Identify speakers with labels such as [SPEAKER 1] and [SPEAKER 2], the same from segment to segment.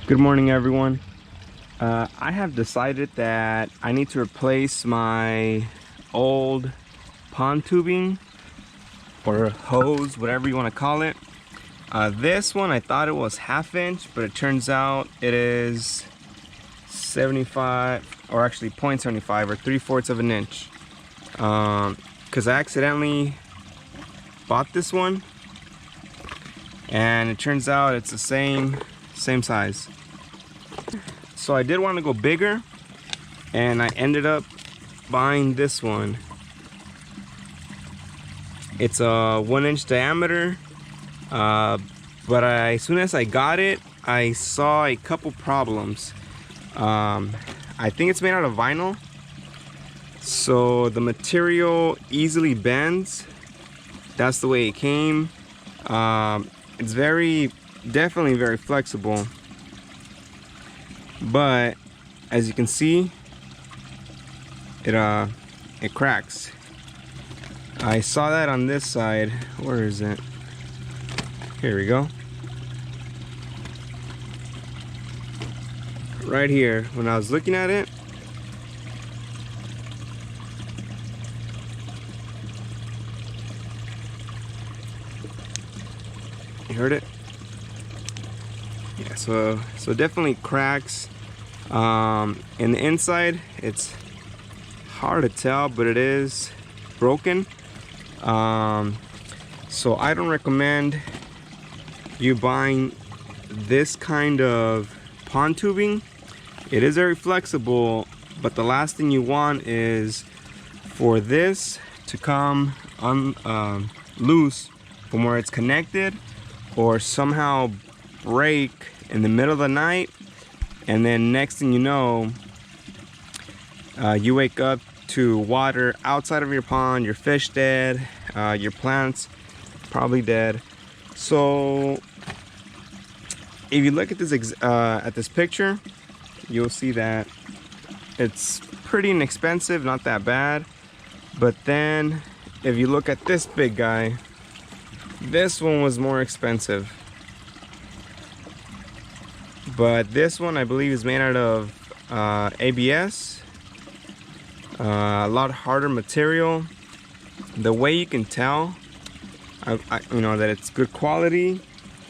[SPEAKER 1] Good morning, everyone. I have decided that I need to replace my old pond tubing or hose, whatever you want to call it. This one, I thought it was 1/2 inch, but it turns out it is 75, or actually 0.75 or 3/4 of an inch. Because I accidentally bought this one, and it turns out it's the same size. So I did want to go bigger, and I ended up buying this one. It's a 1-inch diameter, but as soon as I got it, I saw a couple problems. I think it's made out of vinyl, so the material easily bends. That's the way it came. It's definitely very flexible, but as you can see, it cracks. I saw that on this side. Where is it? Here we go. Right here, when I was looking at it, you heard it? Yeah, so definitely cracks. In the inside, it's hard to tell, but it is broken. So I don't recommend you buying this kind of pond tubing. It is very flexible, but the last thing you want is for this to come loose from where it's connected, or somehow break in the middle of the night, and then next thing you know, you wake up to water outside of your pond, your fish dead, your plants probably dead. So if you look at this picture, you'll see that it's pretty inexpensive, not that bad. But then if you look at this big guy, this one was more expensive. But this one, I believe, is made out of ABS, a lot harder material. The way you can tell that it's good quality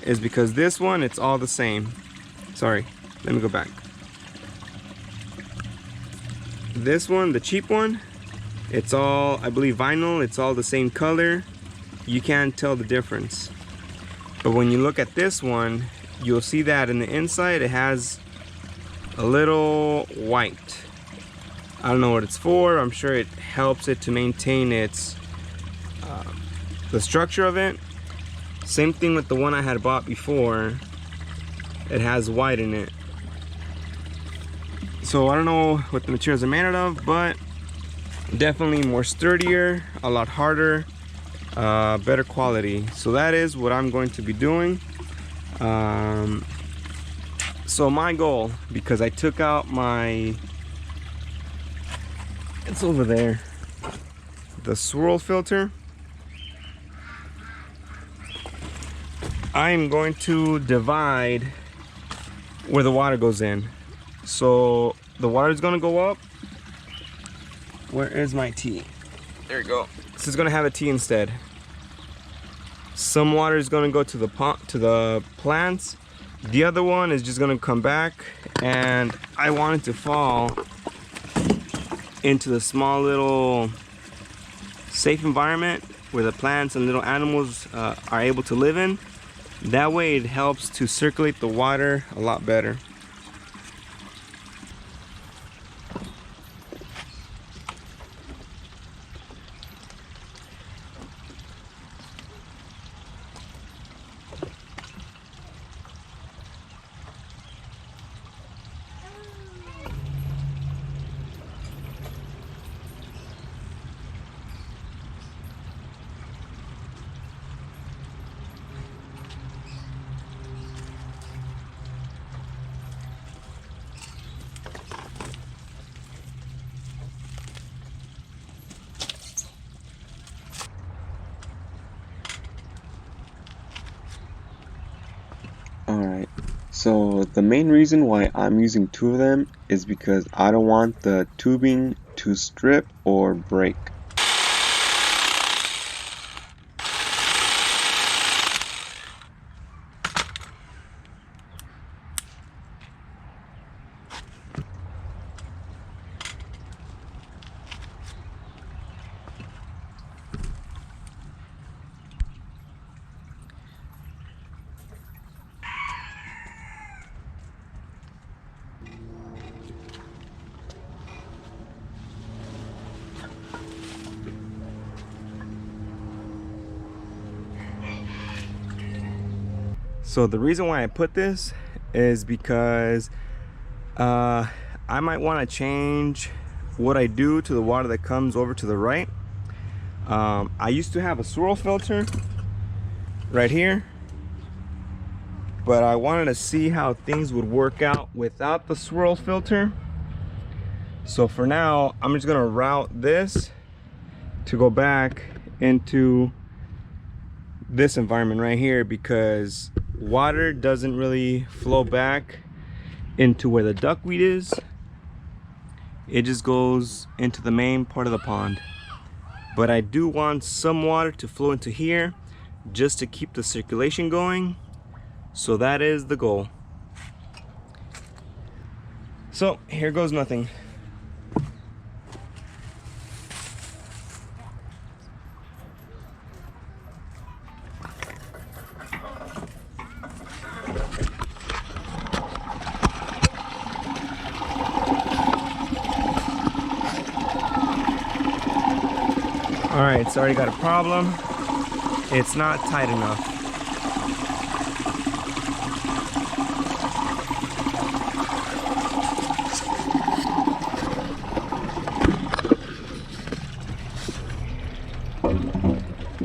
[SPEAKER 1] is because this one, it's all the same. Sorry, let me go back. This one, the cheap one, it's all, I believe, vinyl. It's all the same color. You can't tell the difference. But when you look at this one, you'll see that in the inside it has a little white. I don't know what it's for. I'm sure it helps it to maintain its the structure of it. Same thing with the one I had bought before. It has white in it. So I don't know what the materials are made out of, but definitely more sturdier, a lot harder, better quality. So that is what I'm going to be doing. So my goal, because I took out it's over there, the swirl filter, I'm going to divide where the water goes in. So the water is going to go up. Where is my tea? There you go. This is going to have a tea instead. Some water is going to go to the plants. The other one is just going to come back, and I want it to fall into the small little safe environment where the plants and little animals are able to live in. That way it helps to circulate the water a lot better.
[SPEAKER 2] So the main reason why I'm using two of them is because I don't want the tubing to strip or break.
[SPEAKER 1] So the reason why I put this is because I might want to change what I do to the water that comes over to the right. I used to have a swirl filter right here, but I wanted to see how things would work out without the swirl filter. So for now, I'm just gonna route this to go back into this environment right here, because water doesn't really flow back into where the duckweed is. It just goes into the main part of the pond. But I do want some water to flow into here just to keep the circulation going. So that is the goal. So here goes nothing. All right, it's already got a problem. It's not tight enough.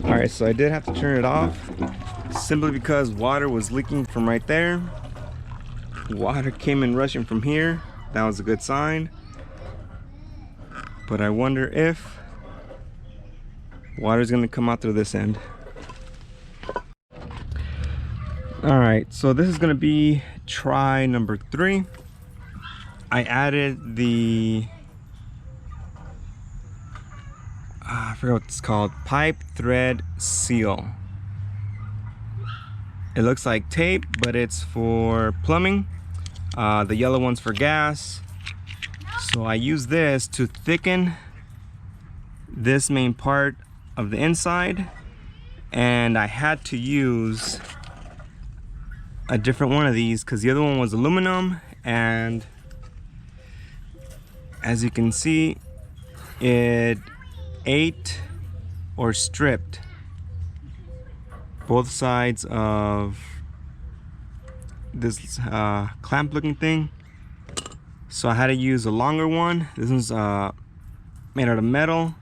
[SPEAKER 1] All right, so I did have to turn it off simply because water was leaking from right there. Water came in rushing from here. That was a good sign. But I wonder if water's gonna come out through this end. All right, so this is gonna be try number 3. I added the I forgot what it's called, pipe thread seal. It looks like tape, but it's for plumbing. The yellow one's for gas. So I use this to thicken this main part of the inside, and I had to use a different one of these because the other one was aluminum, and as you can see, it ate or stripped both sides of this clamp looking thing. So I had to use a longer one. This one's made out of metal,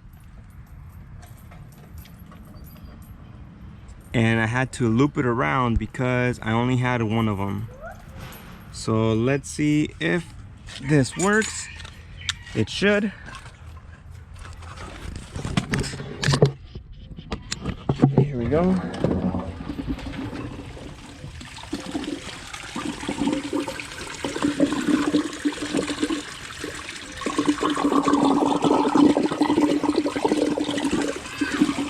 [SPEAKER 1] and I had to loop it around because I only had one of them. So let's see if this works. It should. Here we go.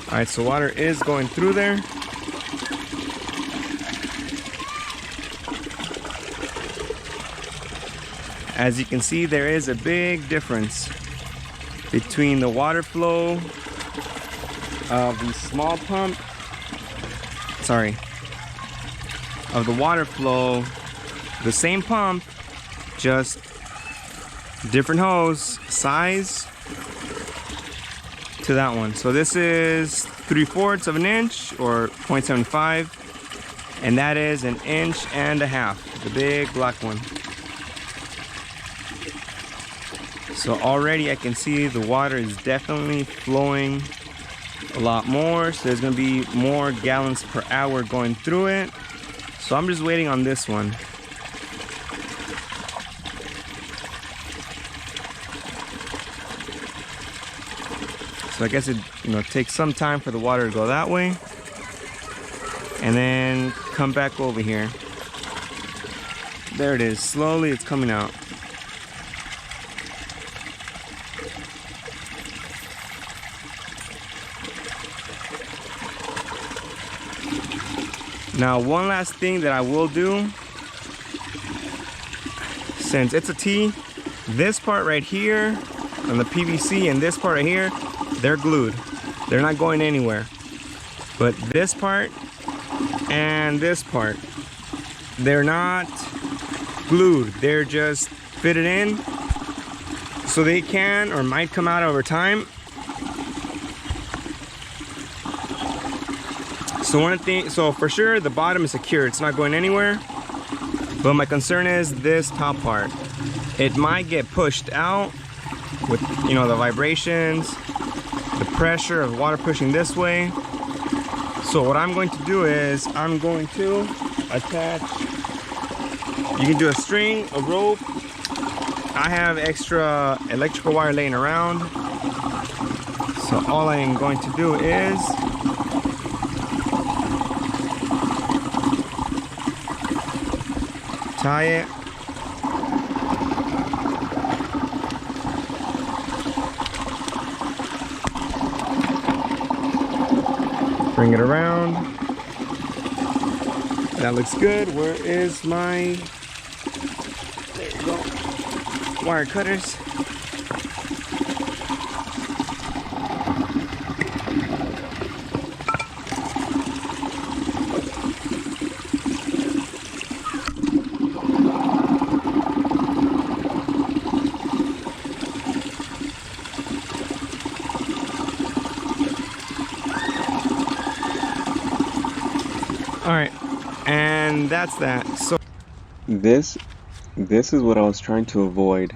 [SPEAKER 1] All right, so water is going through there. As you can see, there is a big difference between the water flow of the small pump, of the water flow, the same pump, just different hose size to that one. So this is 3/4 of an inch or 0.75, and that is 1.5 inches, the big black one. So already I can see the water is definitely flowing a lot more, so there's gonna be more gallons per hour going through it. So I'm just waiting on this one. So I guess it takes some time for the water to go that way and then come back over here. There it is. Slowly it's coming out. Now, one last thing that I will do, since it's a T, this part right here on the PVC and this part right here, they're glued. They're not going anywhere. But this part and this part, they're not glued. They're just fitted in, so they can or might come out over time. So one thing, so for sure the bottom is secure, it's not going anywhere. But my concern is this top part. It might get pushed out with, you know, the vibrations, the pressure of water pushing this way. So what I'm going to do is I'm going to attach, you can do a string, a rope. I have extra electrical wire laying around. So all I am going to do is tie it. Bring it around. That looks good. Where is my, there you go, wire cutters. All right, and that's that. So
[SPEAKER 2] This is what I was trying to avoid.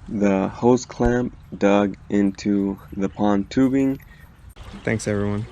[SPEAKER 2] The hose clamp dug into the pond tubing.
[SPEAKER 1] thanks everyone.